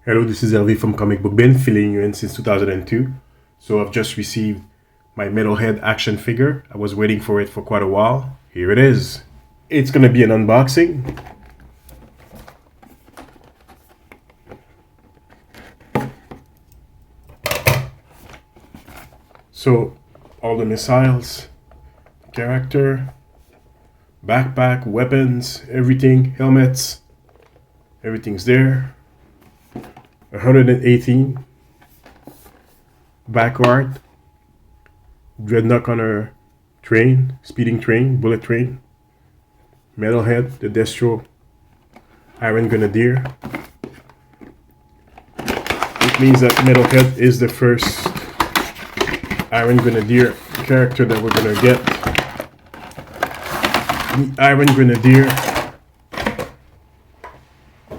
Hello, this is Hervé from Comic Book Bin, filling you in since 2002. So I've just received my Metalhead action figure. I was waiting for it for quite a while. Here it is. It's gonna be an unboxing. So all the missiles, character, backpack, weapons, everything, helmets, everything's there. 118 back art, dreadnought on a train, speeding train, bullet train, Metalhead, the Destro, Iron Grenadier. It means that Metalhead is the first Iron Grenadier character that we're gonna get. The Iron Grenadier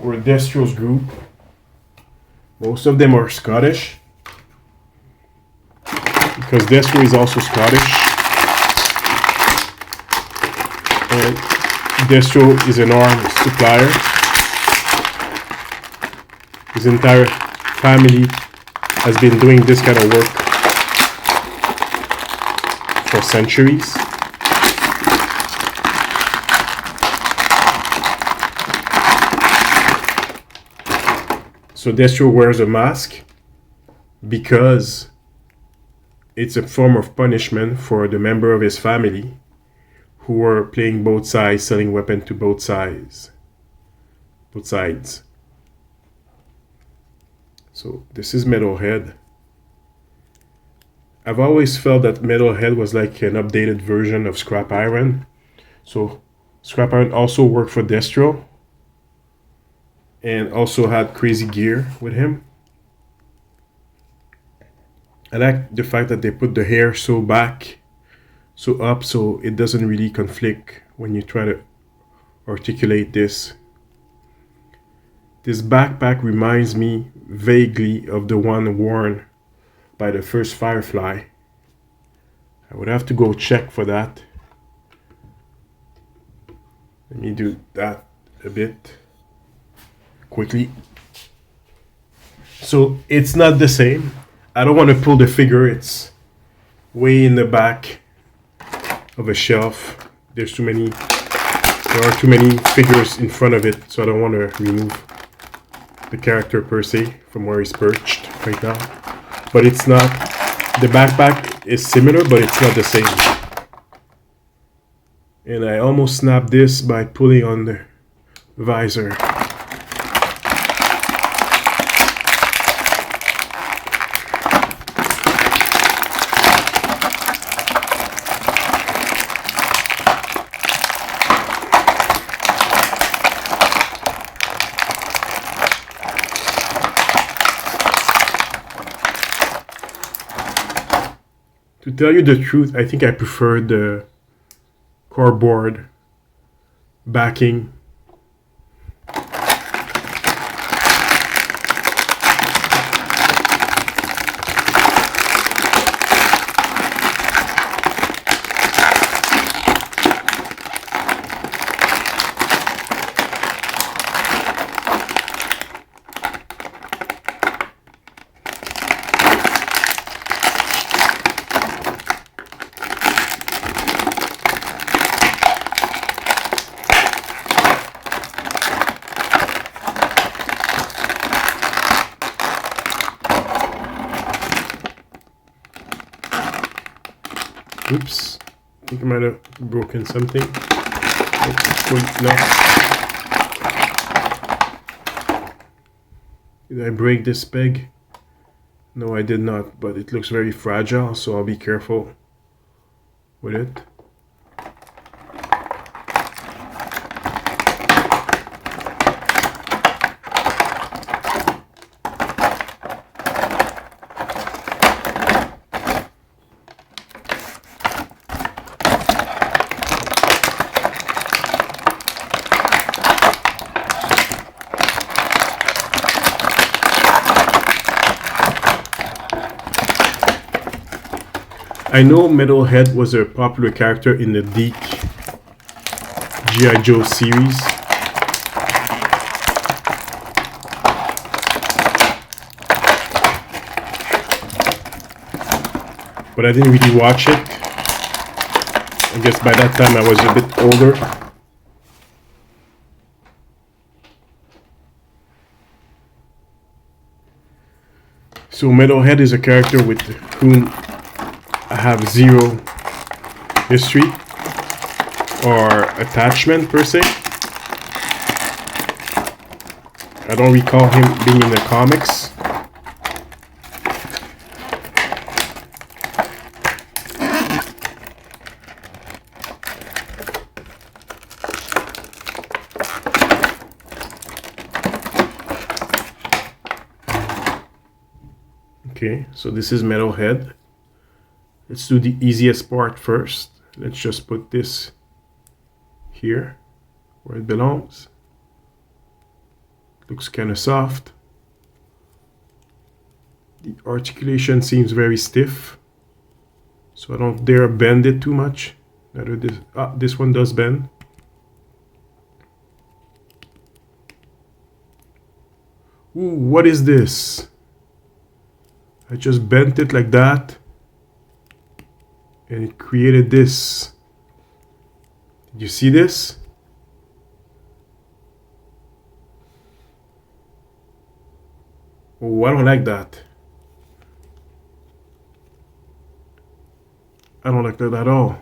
or Destro's group. Most of them are Scottish, because Destro is also Scottish, and Destro is an arms supplier. His entire family has been doing this kind of work for centuries. So Destro wears a mask because it's a form of punishment for the member of his family who are playing both sides, selling weapons to both sides. So this is Metalhead. I've always felt that Metalhead was like an updated version of Scrap Iron. So Scrap Iron also worked for Destro and also had crazy gear with him. I like the fact that they put the hair so back, so up, so it doesn't really conflict when you try to articulate this. This backpack reminds me vaguely of the one worn by the first Firefly. I would have to go check for that. Let me do that a bit quickly. So it's not the same. I don't want to pull the figure. It's way in the back of a shelf. There are too many figures in front of it, so I don't want to remove the character per se from where he's perched right now. But it's not, the backpack is similar, but it's not the same. And I almost snapped this by pulling on the visor. To tell you the truth, I think I prefer the cardboard backing. Oops, I think I might have broken something. Oh, wait, no. Did I break this peg? No, I did not, but it looks very fragile, so I'll be careful with it. I know Metalhead was a popular character in the Deke G.I. Joe series. but I didn't really watch it. I guess by that time I was a bit older. So Metalhead is a character with whom I have zero history or attachment per se. I don't recall him being in the comics. Okay, so this is Metalhead. Let's do the easiest part first. Let's just put this here where it belongs. Looks kind of soft. The articulation seems very stiff, so I don't dare bend it too much. This one does bend. Ooh, what is this? I just bent it like that, and it created this. Did you see this? Oh, I don't like that. I don't like that at all.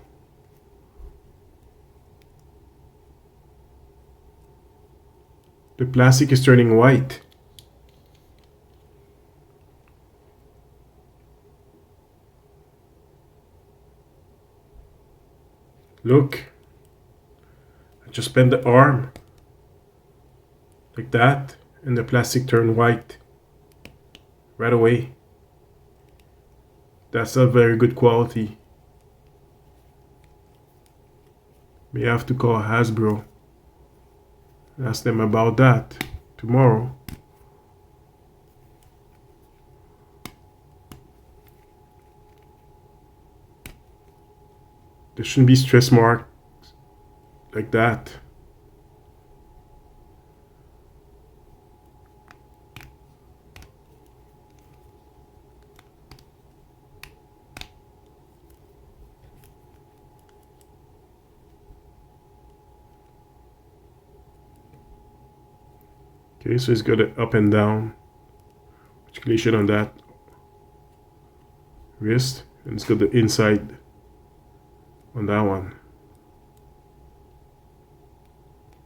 The plastic is turning white. Look, I just bent the arm like that, and the plastic turned white right away. That's not very good quality. May have to call Hasbro and ask them about that tomorrow. There shouldn't be stress marks like that. Okay, so it's got an up and down articulation on that wrist, and it's got the inside on that one.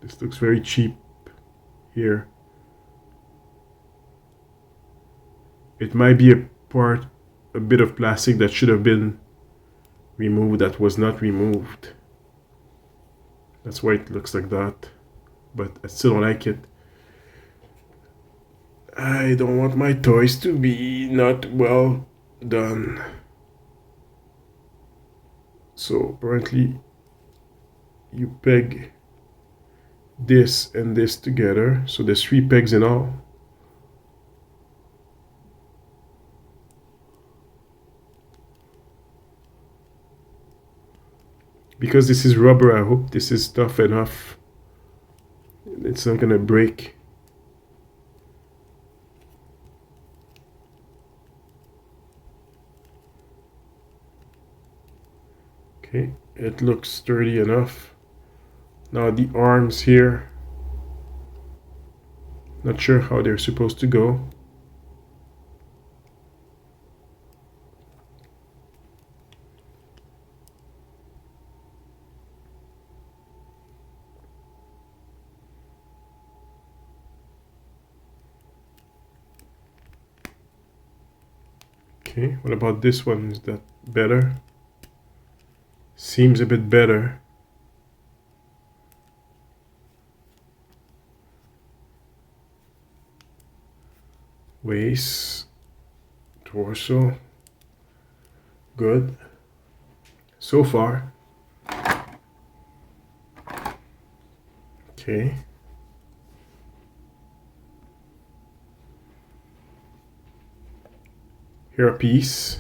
This looks very cheap here. It might be a bit of plastic that should have been removed that was not removed. That's why it looks like that, but I still don't like it. I don't want my toys to be not well done. So apparently you peg this and this together, so there's 3 pegs in all. Because this is rubber, I hope this is tough enough. It's not gonna break. Okay, it looks sturdy enough. Now the arms here, not sure how they're supposed to go. Okay, what about this one? Is that better? Seems a bit better. Waist, torso, good so far. Okay. Here a piece.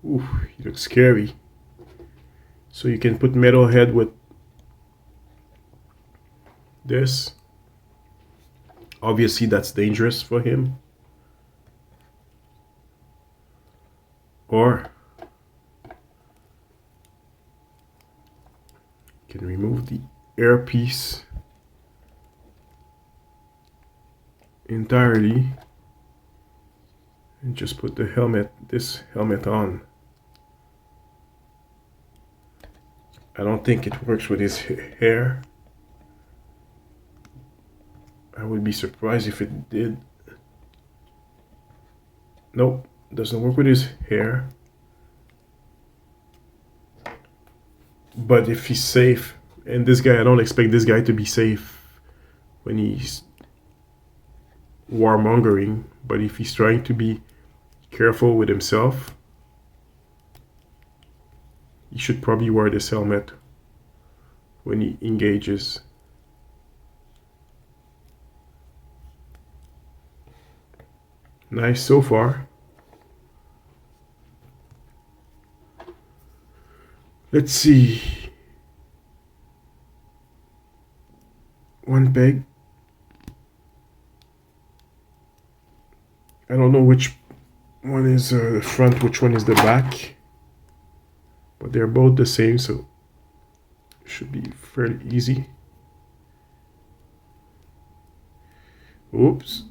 Ooh, he looks scary. So you can put Metalhead with this. Obviously that's dangerous for him. Or you can remove the earpiece entirely and just put the helmet, this helmet on. I don't think it works with his hair. I would be surprised if it did. Nope, doesn't work with his hair. But if he's safe, and this guy, I don't expect this guy to be safe when he's warmongering, but if he's trying to be careful with himself, he should probably wear this helmet when he engages. Nice so far. Let's see. One peg. I don't know which one is the front, which one is the back, but they're both the same, so it should be fairly easy. Oops,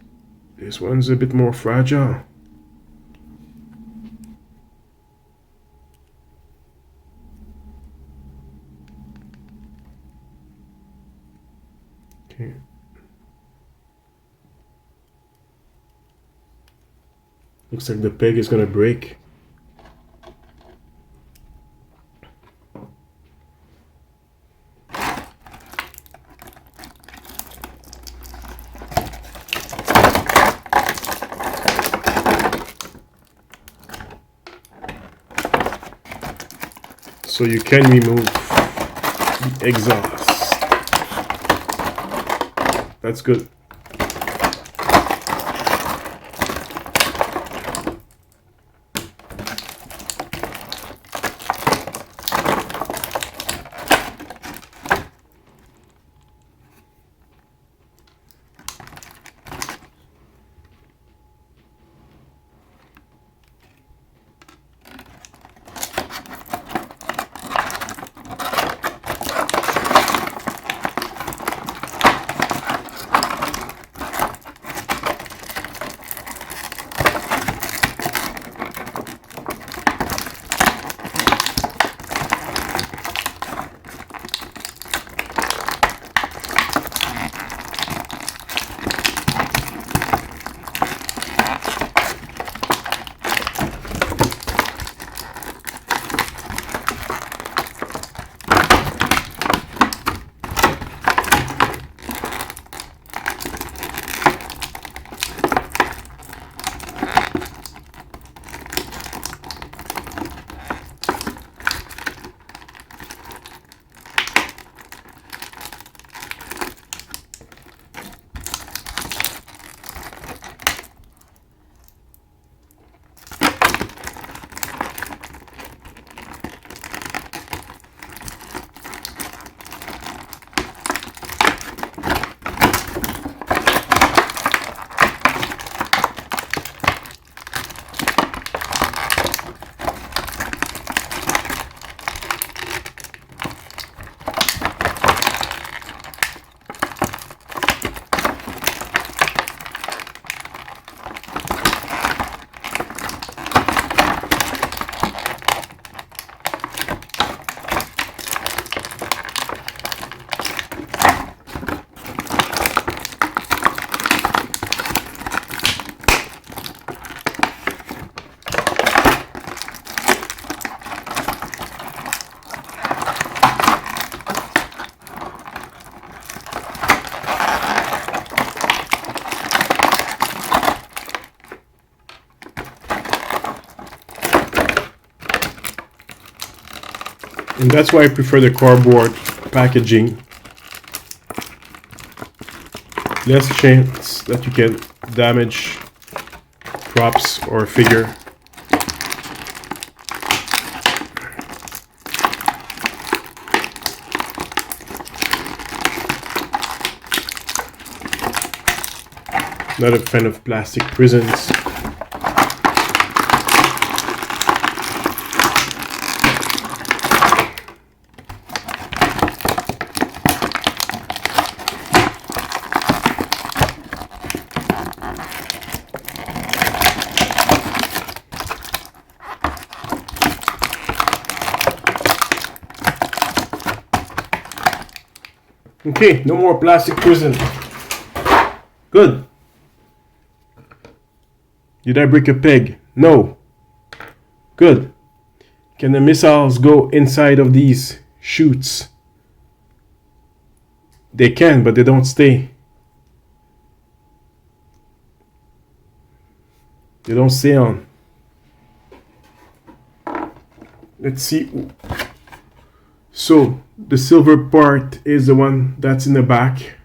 this one's a bit more fragile. Okay. Looks like the peg is gonna break. So you can remove the exhaust. That's good. And that's why I prefer the cardboard packaging. Less chance that you can damage props or figure. Not a fan of plastic prisons. Okay, no more plastic prison. Good. Did I break a peg? No. Good. Can the missiles go inside of these chutes? They can, but they don't stay. They don't stay on. Let's see. So, the silver part is the one that's in the back.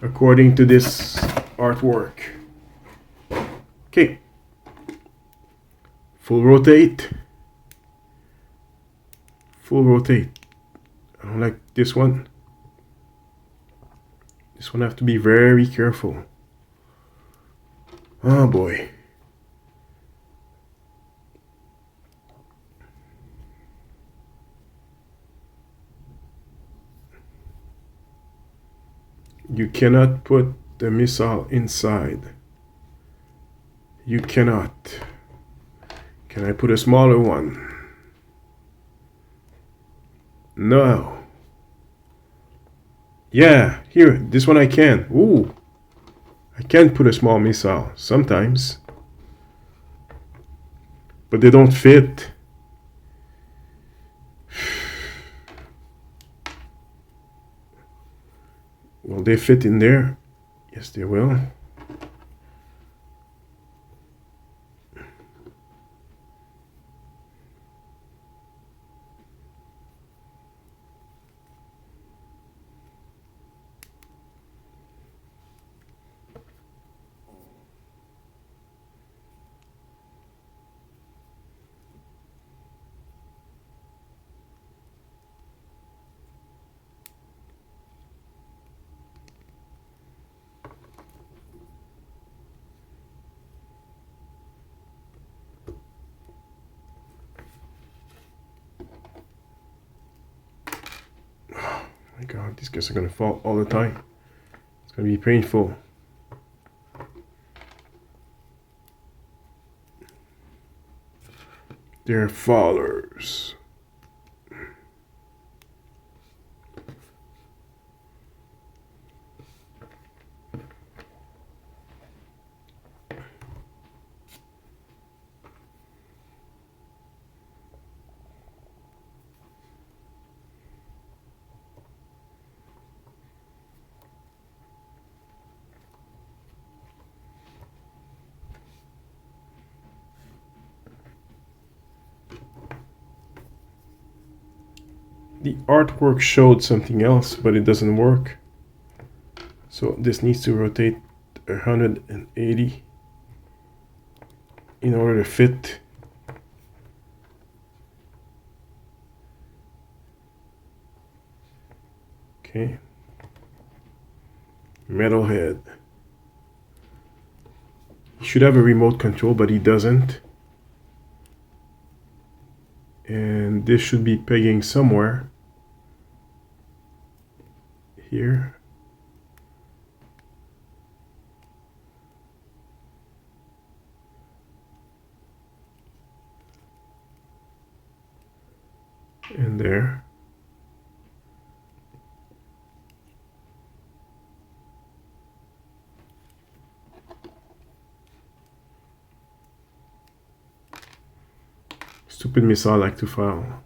According to this artwork. Okay. Full rotate. Full rotate. I don't like this one. This one I have to be very careful. Oh boy. You cannot put the missile inside. You cannot. Can I put a smaller one? No. Yeah, here, this one I can. Ooh. I can put a small missile sometimes. But they don't fit. Will they fit in there? Yes, they will. My God, these guys are gonna fall all the time. It's gonna be painful. They're fallers. The artwork showed something else, but it doesn't work. So this needs to rotate 180 in order to fit. Okay. Metalhead. He should have a remote control, but he doesn't. And this should be pegging somewhere. Here. And there. Stupid missile like to file.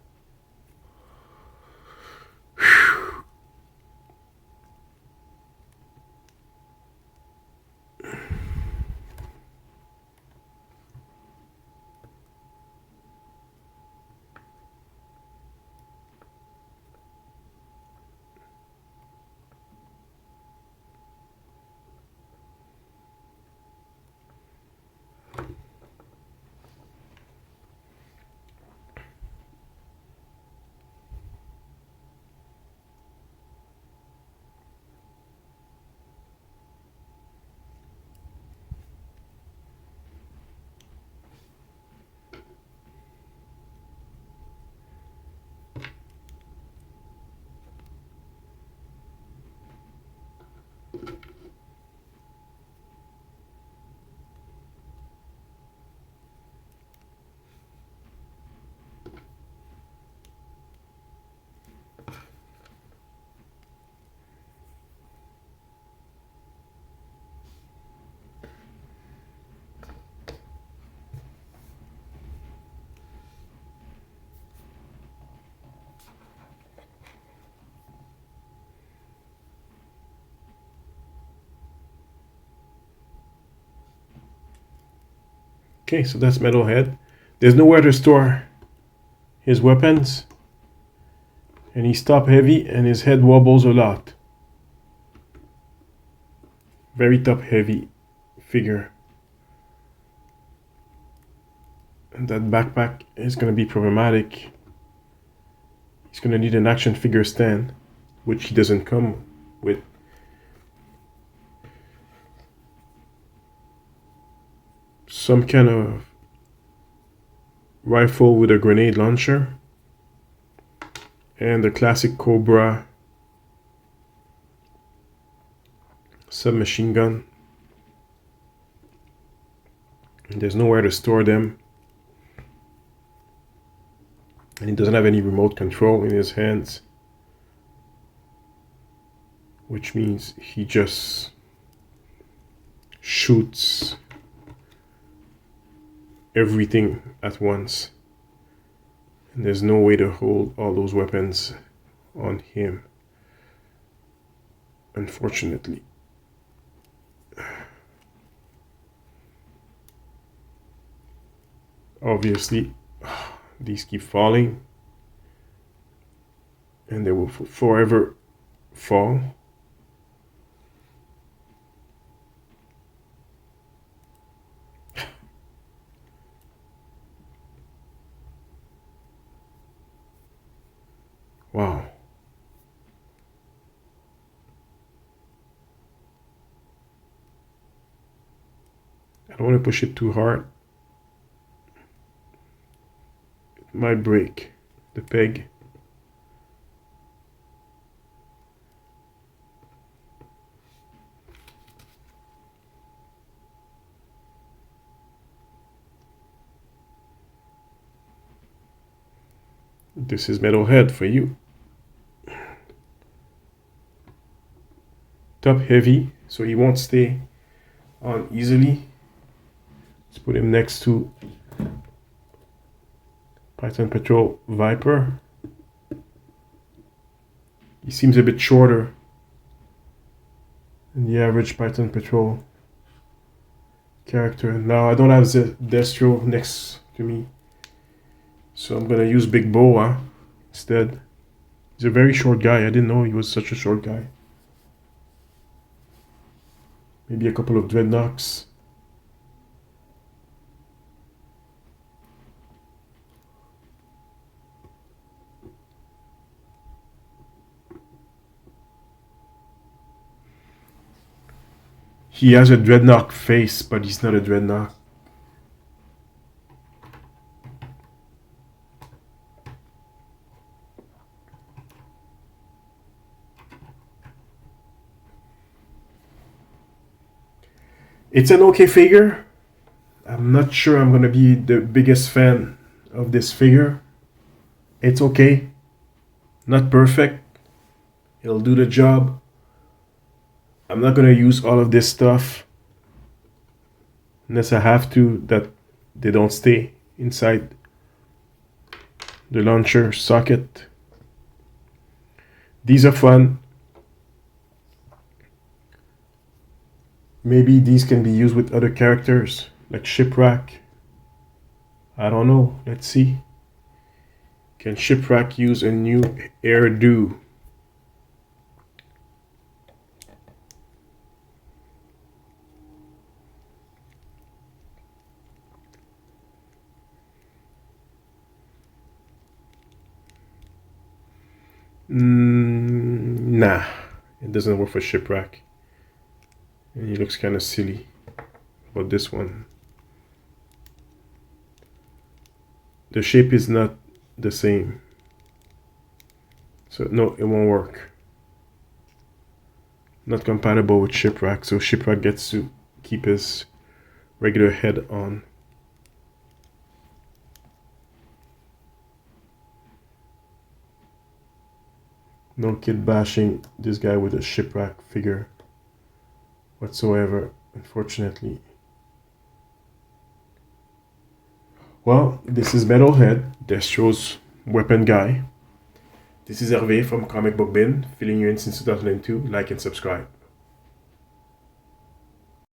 Okay, so that's Metalhead. There's nowhere to store his weapons. And he's top heavy and his head wobbles a lot. Very top heavy figure. And that backpack is going to be problematic. He's going to need an action figure stand, which he doesn't come with. Some kind of rifle with a grenade launcher. And the classic Cobra submachine gun. And there's nowhere to store them. And he doesn't have any remote control in his hands. Which means he just shoots everything at once. And there's no way to hold all those weapons on him, unfortunately. Obviously, these keep falling, and they will forever fall. Wow. I don't want to push it too hard. It might break the peg. This is Metalhead for you. Top heavy, so he won't stay on easily. Let's put him next to Python Patrol Viper. He seems a bit shorter than the average Python Patrol character. Now I don't have the Destro next to me, so I'm gonna use Big Boa instead. He's a very short guy. I didn't know he was such a short guy. Maybe a couple of dreadnoughts. He has a dreadnought face, but he's not a dreadnought. It's an okay figure. I'm not sure I'm gonna be the biggest fan of this figure. It's okay. Not perfect. It'll do the job. I'm not gonna use all of this stuff unless I have to, that they don't stay inside the launcher socket. These are fun. Maybe these can be used with other characters, like Shipwreck. I don't know. Let's see. Can Shipwreck use a new hairdo? Nah, it doesn't work for Shipwreck. And he looks kind of silly. But this one, the shape is not the same, so no, it won't work. Not compatible with Shipwreck, so Shipwreck gets to keep his regular head on. No kid bashing this guy with a Shipwreck figure whatsoever, unfortunately. Well, this is Metalhead, Destro's weapon guy. This is Hervé from Comic Book Bin, filling you in since 2002. Like and subscribe.